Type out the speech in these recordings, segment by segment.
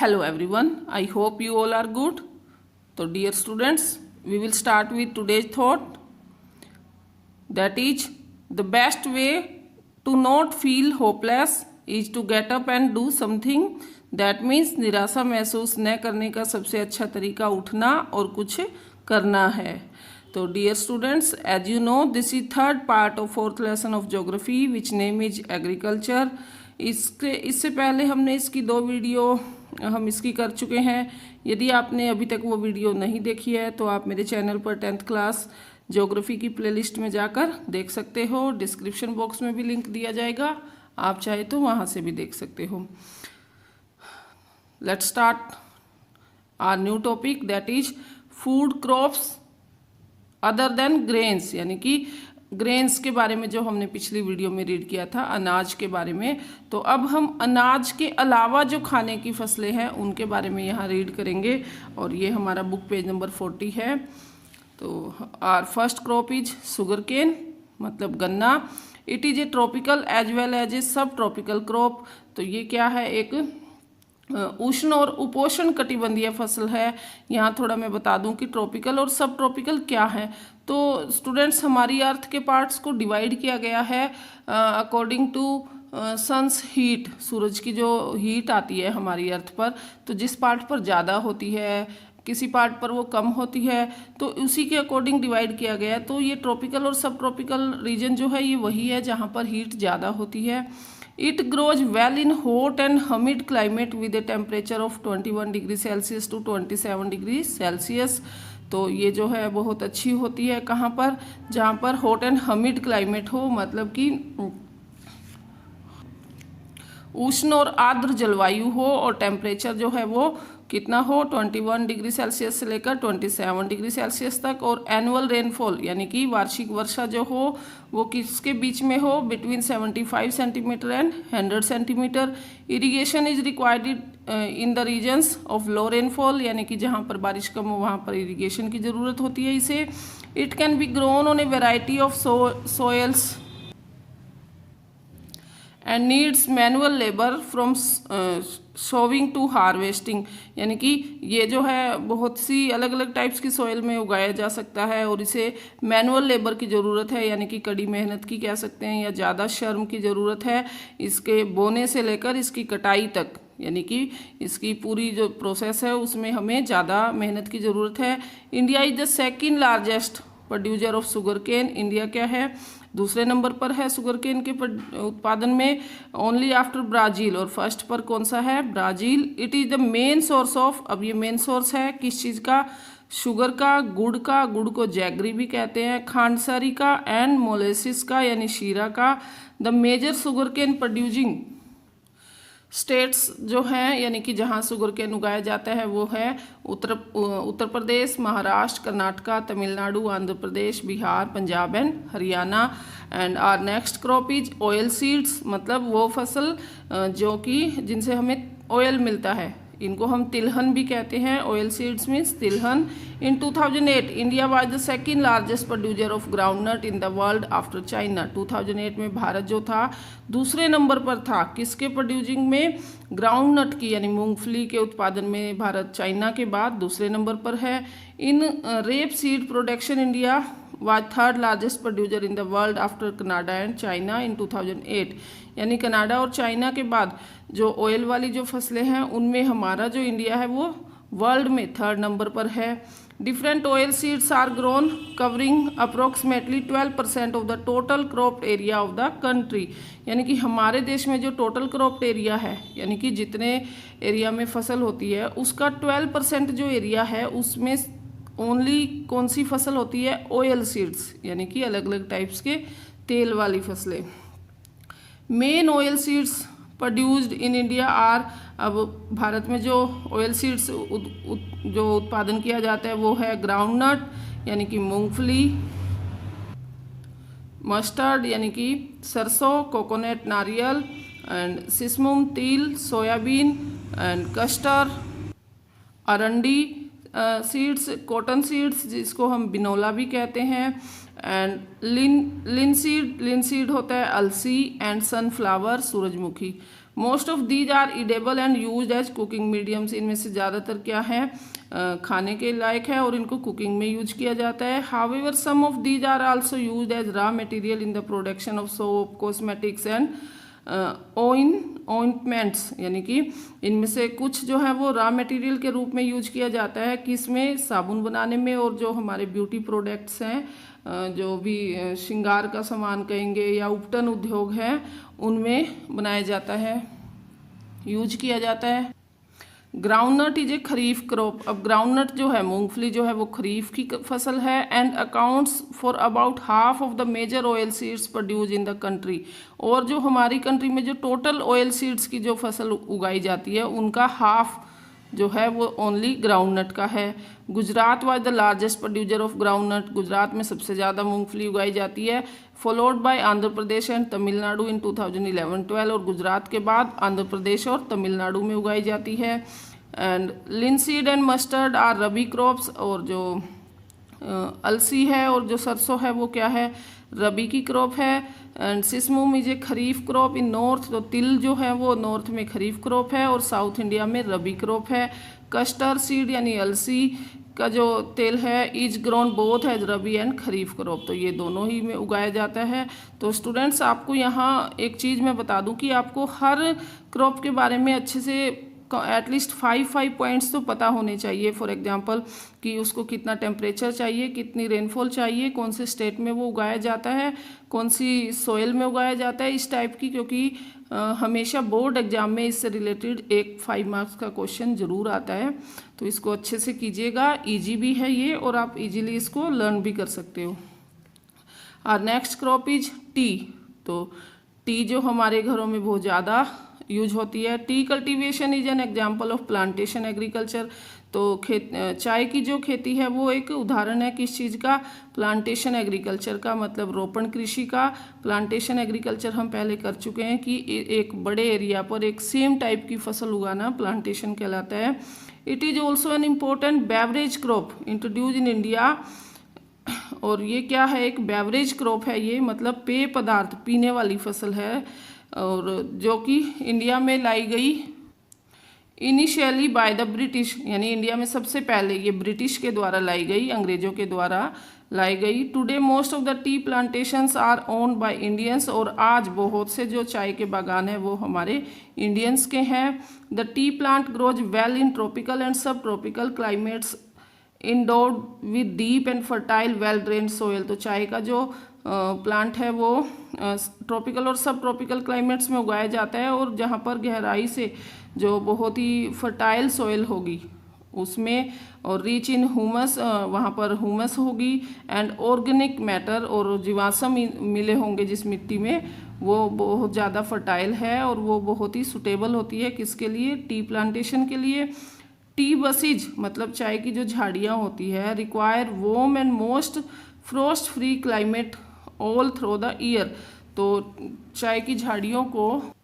Hello everyone, I hope you all are good. So dear students, we will start with today's thought, that is the best way to not feel hopeless is to get up and do something. That means निराशा महसूस न करने का सबसे अच्छा तरीका उठना और कुछ करना है. तो dear students, as you know this is third part of fourth lesson of geography which name is agriculture. इससे पहले हमने इसकी 2 वीडियो हम इसकी कर चुके हैं. यदि आपने अभी तक वो वीडियो नहीं देखी है तो आप मेरे चैनल पर 10th क्लास ज्योग्राफी की प्लेलिस्ट में जाकर देख सकते हो. डिस्क्रिप्शन बॉक्स में भी लिंक दिया जाएगा, आप चाहे तो वहाँ से भी देख सकते हो. Let's start our new topic, that is food crops other than grains. यानी कि ग्रेन्स के बारे में जो हमने पिछली वीडियो में रीड किया था, अनाज के बारे में. तो अब हम अनाज के अलावा जो खाने की फसलें हैं उनके बारे में यहाँ रीड करेंगे. और ये हमारा बुक पेज नंबर 40 है. तो our first crop is sugar cane, मतलब गन्ना. It is a tropical as well as a subtropical crop. तो ये क्या है, एक उष्ण और उपोष्ण कटिबंधीय फसल है. यहाँ थोड़ा मैं बता दूं कि ट्रॉपिकल और सब ट्रॉपिकल क्या है. तो स्टूडेंट्स, हमारी अर्थ के पार्ट्स को डिवाइड किया गया है अकॉर्डिंग टू सन्स हीट. सूरज की जो हीट आती है हमारी अर्थ पर, तो जिस पार्ट पर ज़्यादा होती है, किसी पार्ट पर वो कम होती है, तो उसी के अकॉर्डिंग डिवाइड किया गया है. तो ये ट्रॉपिकल और सब ट्रॉपिकल रीजन जो है ये वही है जहाँ पर हीट ज़्यादा होती है. It grows well in hot and humid climate with a temperature of 21 degree Celsius to 27 degree Celsius. तो ये जो है बहुत अच्छी होती है कहाँ पर, जहाँ पर हॉट एंड हमिड क्लाइमेट हो, मतलब कि उष्ण और आर्द्र जलवायु हो, और टेम्परेचर जो है वो कितना हो, 21 डिग्री सेल्सियस से लेकर 27 डिग्री सेल्सियस तक. और एनुअल रेनफॉल यानी कि वार्षिक वर्षा जो हो वो किसके बीच में हो, between 75 centimetre and 100 centimetre. Irrigation is required in the regions of low rainfall, यानी कि जहाँ पर बारिश कम हो वहाँ पर इरीगेशन की ज़रूरत होती है इसे. It can be grown on a variety of soils and needs manual labour from sowing to harvesting. यानी कि ये जो है बहुत सी अलग अलग टाइप्स की सॉइल में उगाया जा सकता है, और इसे मैनुअल लेबर की ज़रूरत है, यानी कि कड़ी मेहनत की कह सकते हैं, या ज़्यादा श्रम की ज़रूरत है इसके बोने से लेकर इसकी कटाई तक. यानी कि इसकी पूरी जो प्रोसेस है उसमें हमें ज़्यादा मेहनत की ज़रूरत है. India is the second largest producer of sugar cane. India क्या है, दूसरे नंबर पर है शुगर केन के उत्पादन में, ओनली आफ्टर ब्राज़ील. और फर्स्ट पर कौन सा है, Brazil. It is the main source of, अब ये मेन सोर्स है किस चीज़ का, शुगर का, गुड़ का, गुड़ को जैगरी भी कहते हैं, खांडसारी का, एंड मोलेसिस का यानी शीरा का. The major sugar cane producing states जो हैं, यानी कि जहाँ शुगर केन उगाया जाता है वो है Uttar Pradesh, Maharashtra, Karnataka, Tamil Nadu, Andhra Pradesh, Bihar, Punjab and Haryana. And our next crop is oil seeds, मतलब वो फसल जो कि जिनसे हमें ऑयल मिलता है, इनको हम तिलहन भी कहते हैं. ऑयल सीड्स मीन्स तिलहन. इन 2008 India was the second largest producer of groundnut in the world after China. 2008 में भारत जो था दूसरे नंबर पर था किसके प्रोड्यूसिंग में, ग्राउंडनट की यानी मूंगफली के उत्पादन में भारत चाइना के बाद दूसरे नंबर पर है. In rape seed production India was third largest producer in the world after Canada and China in 2008. यानी कनाडा और चाइना के बाद जो ऑयल वाली जो फसलें हैं उनमें हमारा जो इंडिया है वो वर्ल्ड में थर्ड नंबर पर है. Different oil seeds are grown covering approximately 12% of the total cropped area of the country. यानी कि हमारे देश में जो टोटल क्रॉप्ड एरिया है, यानी कि जितने एरिया में फसल होती है उसका 12% जो एरिया है उसमें ओनली कौन सी फसल होती है, ऑयल सीड्स, यानी कि अलग अलग टाइप्स के तेल वाली फसलें. Main oil seeds produced in India are, अब भारत में जो ऑयल सीड्स जो उत्पादन किया जाता है वो है ग्राउंडनट यानी कि मूंगफली, मस्टर्ड यानी कि सरसों, कोकोनट नारियल, एंड सिसमुम तिल, सोयाबीन, एंड कस्टर, अरंडी सीड्स, कॉटन सीड्स जिसको हम बिनोला भी कहते हैं, एंड लिनसीड होता है अलसी, एंड सनफ्लावर सूरजमुखी. Most of these are edible and used as cooking mediums. इनमें से ज़्यादातर क्या है, खाने के लायक है और इनको कुकिंग में यूज किया जाता है। However some of these are also used as raw material in the production of soap, cosmetics and ointments, यानी कि इनमें से कुछ जो है वो रॉ मटेरियल के रूप में यूज किया जाता है, किसमें, साबुन बनाने में, और जो हमारे ब्यूटी प्रोडक्ट्स हैं, जो भी श्रृंगार का सामान कहेंगे या उपटन उद्योग है, उनमें बनाया जाता है, यूज किया जाता है। Groundnut is a kharif crop. अब ग्राउंडनट जो है, मूंगफली जो है, वो खरीफ की फसल है। And accounts for about half of the major oil seeds produce in the country. और जो हमारी कंट्री में जो टोटल ऑयल सीड्स की जो फसल उगाई जाती है, उनका हाफ जो है वो ओनली ग्राउंडनट का है। Gujarat was the largest producer of groundnut. Gujarat में सबसे ज़्यादा मूंगफली उगाई जाती है। Followed by Andhra Pradesh and Tamil Nadu in 2011-12। और गुजरात के बाद आंध्र प्रदेश और तमिलनाडु में उगाई जाती है। And linseed and mustard are rabi crops. और जो अलसी है और जो सरसों है वो क्या है, रबी की क्रॉप है। And sesamum is a kharif crop in north. तो तिल जो है वो नॉर्थ में खरीफ क्रॉप है और साउथ इंडिया में रबी क्रॉप है। कस्टर्ड सीड यानी अलसी का जो तेल है is grown both as rabi and kharif crop. तो ये दोनों ही में उगाया जाता है। तो स्टूडेंट्स, आपको यहाँ एक चीज़ मैं बता दूं कि आपको हर क्रॉप के बारे में अच्छे से एटलीस्ट 5 पॉइंट्स तो पता होने चाहिए। फॉर एग्जांपल कि उसको कितना टेम्परेचर चाहिए, कितनी रेनफॉल चाहिए, कौन से स्टेट में वो उगाया जाता है, कौन सी सॉइल में उगाया जाता है, इस टाइप की। क्योंकि हमेशा बोर्ड एग्जाम में इससे रिलेटेड एक 5 मार्क्स का क्वेश्चन ज़रूर आता है। तो इसको अच्छे से कीजिएगा, ईजी भी है ये और आप इजीली इसको लर्न भी कर सकते हो। और नेक्स्ट क्रॉप इज टी। तो टी जो हमारे घरों में बहुत ज़्यादा यूज होती है। T cultivation is an example of plantation agriculture. तो चाय की जो खेती है वो एक उदाहरण है किस चीज़ का, प्लांटेशन एग्रीकल्चर का, मतलब रोपण कृषि का। प्लांटेशन एग्रीकल्चर हम पहले कर चुके हैं कि एक बड़े एरिया पर एक सेम टाइप की फसल उगाना प्लांटेशन कहलाता है। It is also an important beverage crop introduce in India. और ये क्या है, एक बेवरेज क्रॉप है ये, मतलब पेय पदार्थ, पीने वाली फसल है, और जो कि इंडिया में लाई गई इनिशियली बाय द ब्रिटिश, यानी इंडिया में सबसे पहले ये ब्रिटिश के द्वारा लाई गई, अंग्रेजों के द्वारा लाई गई। Today most of the tea plantations are owned by Indians. और आज बहुत से जो चाय के बागान हैं वो हमारे इंडियंस के हैं। The tea plant grows well in tropical and sub tropical climates endowed with deep and fertile well drained soil. तो चाय का जो प्लांट है वो ट्रॉपिकल और सब ट्रॉपिकल क्लाइमेट्स में उगाया जाता है, और जहाँ पर गहराई से जो बहुत ही फर्टाइल सोयल होगी उसमें, और रिच इन ह्यूमस, वहाँ पर ह्यूमस होगी, एंड ऑर्गेनिक मैटर, और जीवाश्म मिले होंगे जिस मिट्टी में, वो बहुत ज़्यादा फर्टाइल है और वो बहुत ही सुटेबल होती है किसके लिए, टी प्लांटेशन के लिए। टी बसीज मतलब चाय की जो झाड़ियाँ होती है, require warm and most frost free climate all through the year. तो चाय की झाड़ियों को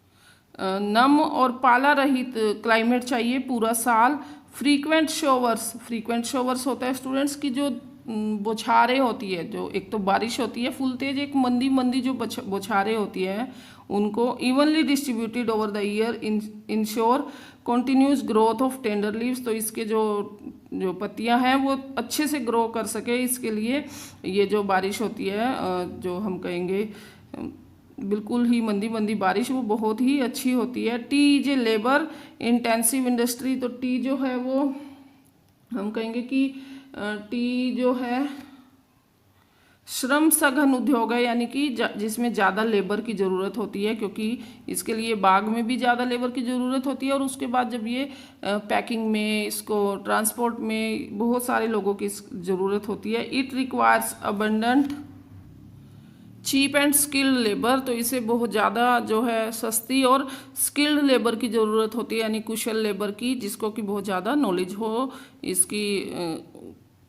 नम और पाला रहित क्लाइमेट चाहिए पूरा साल। फ्रीक्वेंट शोवर्स होता है स्टूडेंट्स की जो बौछारें होती है, जो एक तो बारिश होती है फुल तेज, एक मंदी मंदी जो बौछारें होती है, उनको evenly distributed over the year ensure continuous growth of tender leaves. तो इसके जो पत्तियां हैं वो अच्छे से ग्रो कर सके, इसके लिए ये जो बारिश होती है, जो हम कहेंगे बिल्कुल ही मंदी मंदी बारिश, वो बहुत ही अच्छी होती है। T is a labour intensive industry. तो टी जो है वो हम कहेंगे कि टी जो है श्रम सघन उद्योग है, यानी कि जिसमें ज़्यादा लेबर की ज़रूरत होती है, क्योंकि इसके लिए बाग में भी ज़्यादा लेबर की ज़रूरत होती है, और उसके बाद जब ये पैकिंग में, इसको ट्रांसपोर्ट में बहुत सारे लोगों की ज़रूरत होती है। It requires abundant cheap and skilled labour. तो इसे बहुत ज़्यादा जो है सस्ती और स्किल्ड लेबर की ज़रूरत होती है, यानी कुशल लेबर की, जिसको कि बहुत ज़्यादा नॉलेज हो इसकी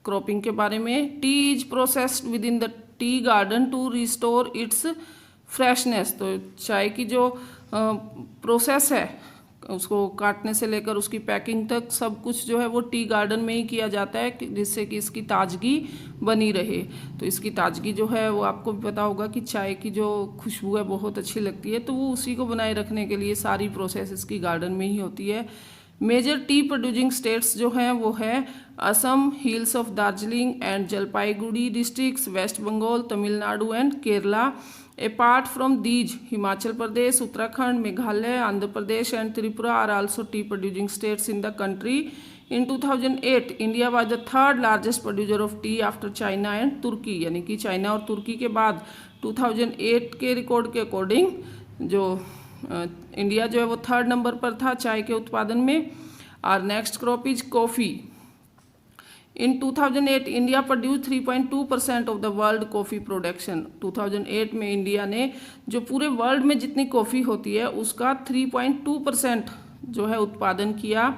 क्रॉपिंग के बारे में। Tea is processed within the tea garden to restore its freshness. तो चाय की जो प्रोसेस है उसको काटने से लेकर उसकी पैकिंग तक सब कुछ जो है वो टी गार्डन में ही किया जाता है, जिससे कि इसकी ताजगी बनी रहे। तो इसकी ताजगी जो है वो आपको भी पता होगा कि चाय की जो खुशबू है बहुत अच्छी लगती है, तो वो उसी को बनाए रखने के लिए सारी प्रोसेस इसकी गार्डन में ही होती है। मेजर टी प्रोड्यूसिंग स्टेट्स जो हैं वो है Assam, hills of Darjeeling and Jalpaiguri districts, West Bengal, Tamil Nadu and Kerala. Apart from these, Himachal Pradesh, Uttarakhand, Meghalaya, Andhra Pradesh and Tripura are also tea producing states in the country. In 2008 India was the third largest producer of tea after China and Turkey, यानी कि China और तुर्की के बाद 2008 के record के according जो India जो है वो थर्ड नंबर पर था चाय के उत्पादन में। और next crop is coffee. In 2008 India produce 3.2% of the world coffee production. 2008 में इंडिया ने जो पूरे वर्ल्ड में जितनी कॉफ़ी होती है उसका 3.2% जो है उत्पादन किया।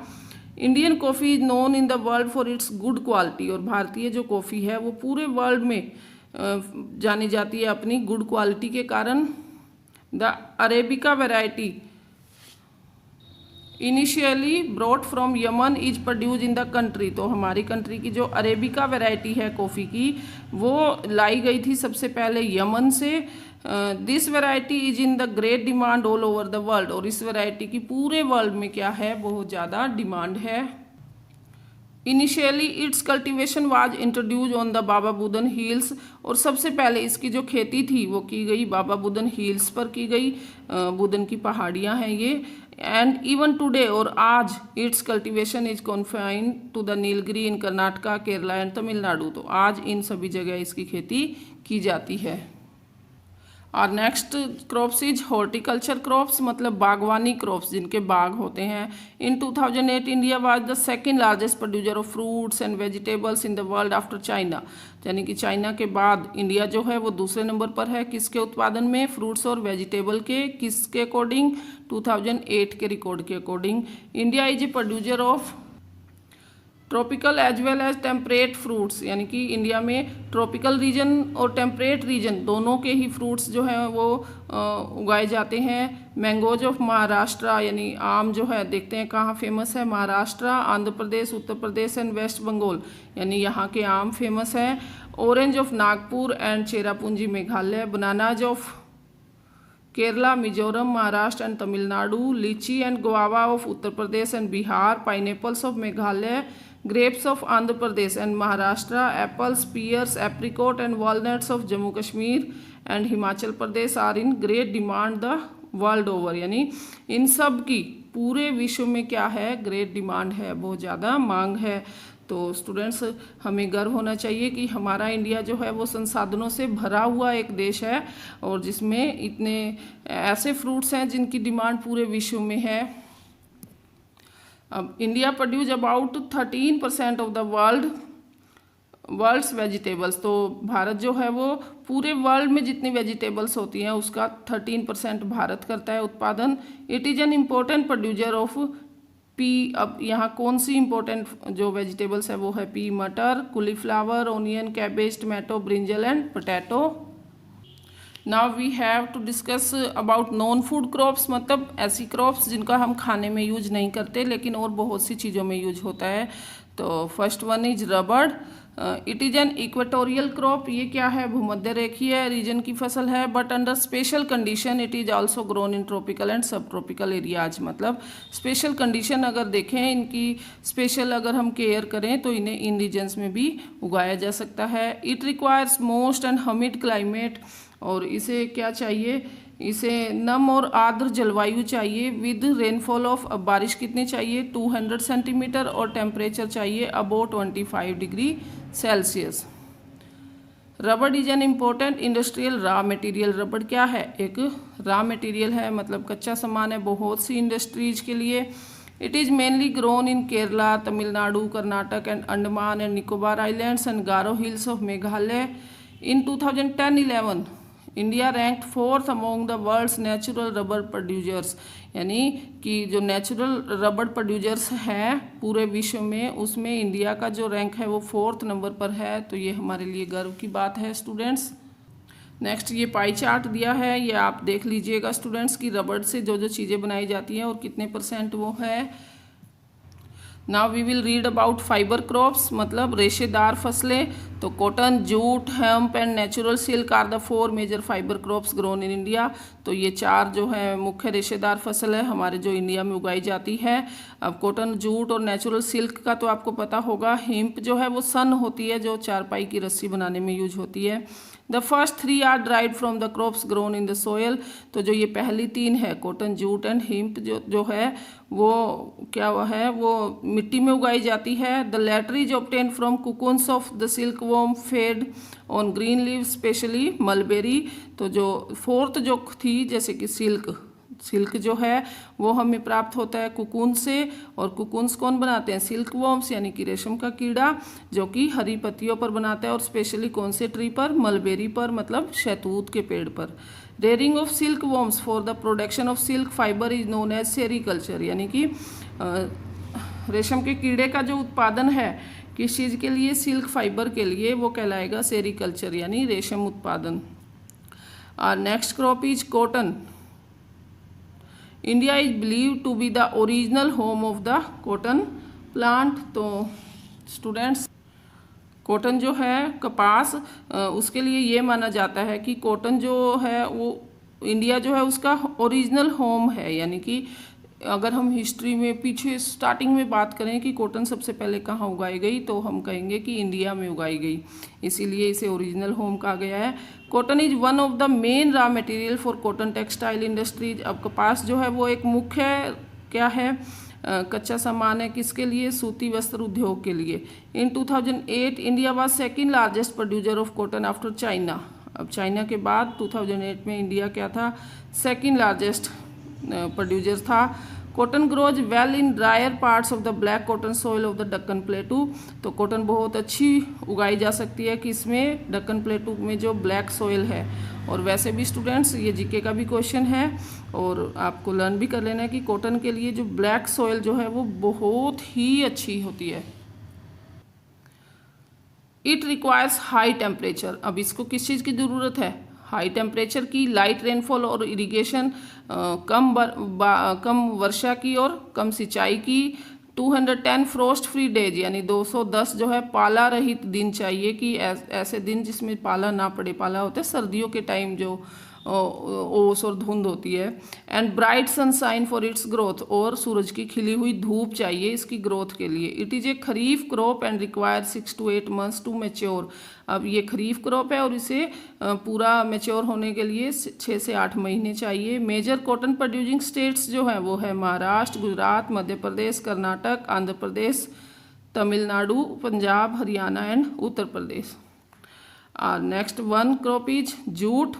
Indian coffee is known in the world for its good quality, और भारतीय जो कॉफ़ी है वो पूरे वर्ल्ड में जानी जाती है अपनी गुड क्वालिटी के कारण। The arabica variety initially brought from Yemen is produce in the country. तो हमारी कंट्री की जो अरेबिका वैरायटी है कॉफ़ी की वो लाई गई थी सबसे पहले यमन से। This variety is in the great demand all over the world, और इस वैरायटी की पूरे वर्ल्ड में क्या है बहुत ज़्यादा डिमांड है। Initially it's cultivation was introduce on the Baba Budan hills, और सबसे पहले इसकी जो खेती थी वो की गई बाबा बुदन हिल्स पर की गई। बुदन की पहाड़ियाँ हैं ये। एंड इवन टुडे, और आज its cultivation is confined to the Nilgiri in Karnataka, Kerala and Tamil Nadu. तो आज इन सभी जगह इसकी खेती की जाती है। और next crops is horticulture crops, मतलब बागवानी क्रॉप्स जिनके बाग होते हैं। इन 2008 India was the second largest producer of fruits and vegetables in the world after China, यानी कि चाइना के बाद इंडिया जो है वो दूसरे नंबर पर है किसके उत्पादन में, फ्रूट्स और वेजिटेबल के। किसके अकॉर्डिंग, 2008 के रिकॉर्ड के according. India is a producer of tropical as well as temperate fruits, यानी कि इंडिया में ट्रॉपिकल रीजन और टेम्परेट रीजन दोनों के ही फ्रूट्स जो हैं वो उगाए जाते हैं। मैंगोज ऑफ महाराष्ट्र, यानी आम जो है देखते हैं कहाँ फेमस है, महाराष्ट्र, आंध्र प्रदेश, उत्तर प्रदेश एंड वेस्ट बंगाल, यानी यहाँ के आम फेमस हैं। Orange of Nagpur and Cherrapunji Meghalaya. Bananas of Kerala, Mizoram, Maharashtra and Tamil Nadu. Litchi and guava of Uttar Pradesh and Bihar. Pineapples of Meghalaya. Grapes of Andhra Pradesh and Maharashtra. Apples, pears, apricot and walnuts of Jammu Kashmir and Himachal Pradesh are in great demand the world over, यानी इन सब की पूरे विश्व में क्या है, ग्रेट डिमांड है, बहुत ज़्यादा मांग है। तो स्टूडेंट्स हमें गर्व होना चाहिए कि हमारा इंडिया जो है वो संसाधनों से भरा हुआ एक देश है, और जिसमें इतने ऐसे फ्रूट्स हैं जिनकी डिमांड पूरे विश्व में है। अब India produce about 13% of the world's vegetables. तो भारत जो है वो पूरे वर्ल्ड में जितनी वेजिटेबल्स होती हैं उसका 13% भारत करता है उत्पादन। It is an important producer of P. अब यहाँ कौन सी इम्पोर्टेंट जो वेजिटेबल्स है वो है पी, मटर, cauliflower, onion, cabbage, tomato, brinjal and potato. Now we have to discuss about non food crops, मतलब ऐसी क्रॉप्स जिनका हम खाने में यूज नहीं करते लेकिन और बहुत सी चीज़ों में यूज होता है। तो फर्स्ट वन इज रबड़। It is an equatorial crop. ये क्या है, भूमध्य रेखीय रीजन की फसल है, but under special condition it is also grown in tropical and sub tropical areas. मतलब स्पेशल कंडीशन अगर देखें, इनकी स्पेशल अगर हम केयर करें तो इन्हें इन रीजन्स में भी उगाया जा सकता है। It requires most and humid climate, और इसे क्या चाहिए, इसे नम और आर्द्र जलवायु चाहिए। विद रेनफॉल ऑफ, अब बारिश कितनी चाहिए, 200 सेंटीमीटर, और टेम्परेचर चाहिए अबाउट 25 डिग्री सेल्सियस। रबड़ is an important industrial raw material. रबड़ क्या है, एक रॉ मटेरियल है, मतलब कच्चा सामान है बहुत सी इंडस्ट्रीज के लिए। It is mainly grown in Kerala, Tamil Nadu, Karnataka and Andaman and Nicobar islands and Garo hills of Meghalaya. In 2010-11 India ranked 4th among the world's natural rubber producers, यानी कि जो नेचुरल रबर प्रोड्यूसर्स हैं पूरे विश्व में उसमें इंडिया का जो रैंक है वो 4th नंबर पर है। तो ये हमारे लिए गर्व की बात है स्टूडेंट्स। नेक्स्ट ये पाई चार्ट दिया है, ये आप देख लीजिएगा स्टूडेंट्स की रबड़ से जो जो चीज़ें बनाई जाती हैं और कितने % वो है। Now we will read about fibre crops, मतलब रेशेदार फसलें। तो cotton, jute, hemp and natural silk are the 4 major fibre crops grown in India. तो ये 4 जो है मुख्य रेशेदार फसल है हमारे जो इंडिया में उगाई जाती है। अब कॉटन, जूट और नेचुरल सिल्क का तो आपको पता होगा। हेम्प जो है वो सन होती है जो चारपाई की रस्सी बनाने में यूज होती है। The first 3 are dried from the crops grown in the soil. तो जो ये पहली 3 है कॉटन, जूट एंड हेम्प जो है वो क्या है, वो मिट्टी में उगाई जाती है। The latter is obtain from cocoons of the silk worm fed on green leave specially mulberry. तो जो 4th जो थी जैसे कि सिल्क जो है वो हमें प्राप्त होता है कुकुन से, और कुकुन्स कौन बनाते हैं, सिल्क वॉर्म्स यानी कि रेशम का कीड़ा जो कि हरी पत्तियों पर बनाता है, और स्पेशली कौन से ट्री पर, मलबेरी पर, मतलब शहतूत के पेड़ पर। Rearing of silk worms for the production of silk fibre is known as sericulture, यानी कि रेशम के कीड़े का जो उत्पादन है किस चीज़ के लिए, सिल्क फाइबर के लिए, वो कहलाएगा सेरीकल्चर यानी रेशम उत्पादन। और next crop is cotton. India is believe to be the original home of the cotton plant. तो स्टूडेंट्स कॉटन जो है कपास, उसके लिए ये माना जाता है कि कॉटन जो है वो इंडिया जो है उसका ओरिजिनल होम है। यानी कि अगर हम हिस्ट्री में पीछे स्टार्टिंग में बात करें कि कॉटन सबसे पहले कहाँ उगाई गई, तो हम कहेंगे कि इंडिया में उगाई गई, इसीलिए इसे ओरिजिनल होम कहा गया है। Cotton is one of the main raw material for cotton textile industries. अब कपास जो है वो एक मुख्य क्या है, कच्चा सामान है किसके लिए, सूती वस्त्र उद्योग के लिए। इन 2008 India was second largest producer of cotton after China. अब चाइना के बाद 2008 में इंडिया क्या था, सेकंड लार्जेस्ट प्रोड्यूसर था। Cotton grows well in dryer parts of the black cotton soil of the Deccan प्लेटू। तो कॉटन बहुत अच्छी उगाई जा सकती है किसमें, दक्कन प्लेटू में जो ब्लैक सॉइल है। और वैसे भी स्टूडेंट्स ये जीके का भी क्वेश्चन है, और आपको लर्न भी कर लेना है कि कॉटन के लिए जो ब्लैक सॉइल जो है वो बहुत ही अच्छी होती है। It requires high temperature. अब इसको किस चीज़ की ज़रूरत है, हाई टेम्परेचर की, लाइट रेनफॉल और इरिगेशन, कम वर्षा की और कम सिंचाई की। 210 फ्रोस्ट फ्री डेज यानी 210 जो है पाला रहित दिन चाहिए, कि ऐसे दिन जिसमें पाला ना पड़े। पाला होता है सर्दियों के टाइम जो ओस और धुंध होती है। And bright sunshine for its growth, और सूरज की खिली हुई धूप चाहिए इसकी ग्रोथ के लिए। It is a kharif crop and require 6 to 8 months to mature. अब ये खरीफ क्रॉप है और इसे पूरा मैच्योर होने के लिए 6 से 8 महीने चाहिए। मेजर कॉटन प्रोड्यूसिंग स्टेट्स जो हैं वो है Maharashtra, Gujarat, Madhya Pradesh, Karnataka, Andhra Pradesh, Tamil Nadu, Punjab, Haryana and Uttar Pradesh. Next one crop is jute.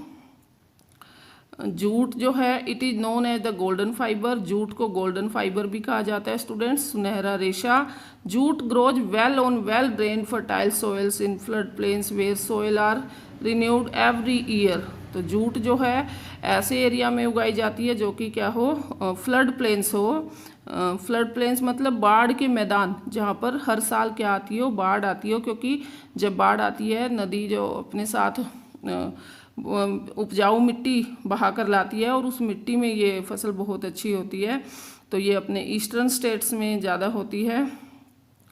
Jute जो है it is known as the golden fibre. Jute को गोल्डन फाइबर भी कहा जाता है स्टूडेंट्स, सुनहरा रेशा। Jute grows well on well drain fertile soils in flood plains where soil are renewed every year. तो जूट जो है ऐसे एरिया में उगाई जाती है जो कि क्या हो, फ्लड प्लेन्स हो। फ्लड प्लेन्स मतलब बाढ़ के मैदान, जहाँ पर हर साल क्या आती हो, बाढ़ आती हो, क्योंकि जब बाढ़ आती है नदी जो अपने साथ उपजाऊ मिट्टी बहा कर लाती है, और उस मिट्टी में ये फसल बहुत अच्छी होती है। तो ये अपने ईस्टर्न स्टेट्स में ज़्यादा होती है।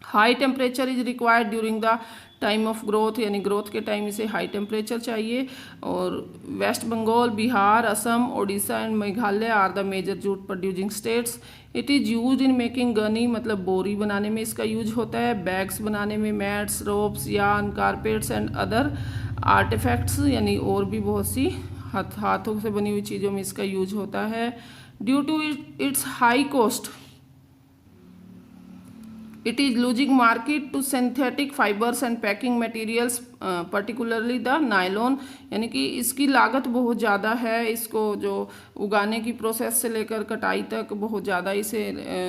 High temperature is required during the time of growth, यानी ग्रोथ के टाइम इसे हाई टेम्परेचर चाहिए। और West Bengal, Bihar, Assam, Odisha and Meghalaya are the major jute producing states. It is use in making gunny, मतलब बोरी बनाने में इसका यूज होता है। बैग्स बनाने में, mats, ropes, yarn, carpets and other artefacts, यानी और भी बहुत सी हाथों से बनी हुई चीज़ों में इसका यूज होता है। Due to its high cost it is losing market to synthetic fibres and packing materials, particularly the nylon. यानी कि इसकी लागत बहुत ज़्यादा है, इसको जो उगाने की प्रोसेस से लेकर कटाई तक बहुत ज़्यादा इसे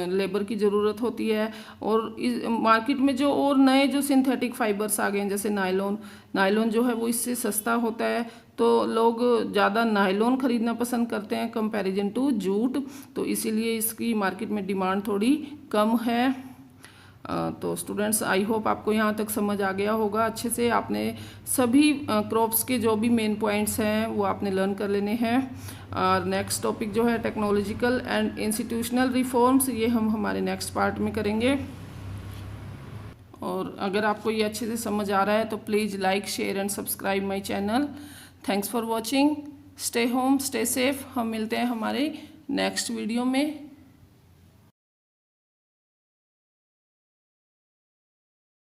लेबर की ज़रूरत होती है। और इस मार्केट में जो और नए जो सिंथेटिक फाइबर्स आ गए हैं जैसे नायलॉन जो है वो इससे सस्ता होता है, तो लोग ज़्यादा नायलॉन खरीदना पसंद करते हैं कंपैरिजन टू जूट। तो इसीलिए इसकी मार्केट में डिमांड थोड़ी कम है। तो स्टूडेंट्स आई होप आपको यहाँ तक समझ आ गया होगा अच्छे से। आपने सभी क्रॉप्स के जो भी मेन पॉइंट्स हैं वो आपने लर्न कर लेने हैं। और नेक्स्ट टॉपिक जो है टेक्नोलॉजिकल एंड इंस्टीट्यूशनल रिफॉर्म्स, ये हम हमारे नेक्स्ट पार्ट में करेंगे। और अगर आपको ये अच्छे से समझ आ रहा है तो please like, share and subscribe my channel. Thanks for watching. Stay home, stay safe. हम मिलते हैं हमारे नेक्स्ट वीडियो में।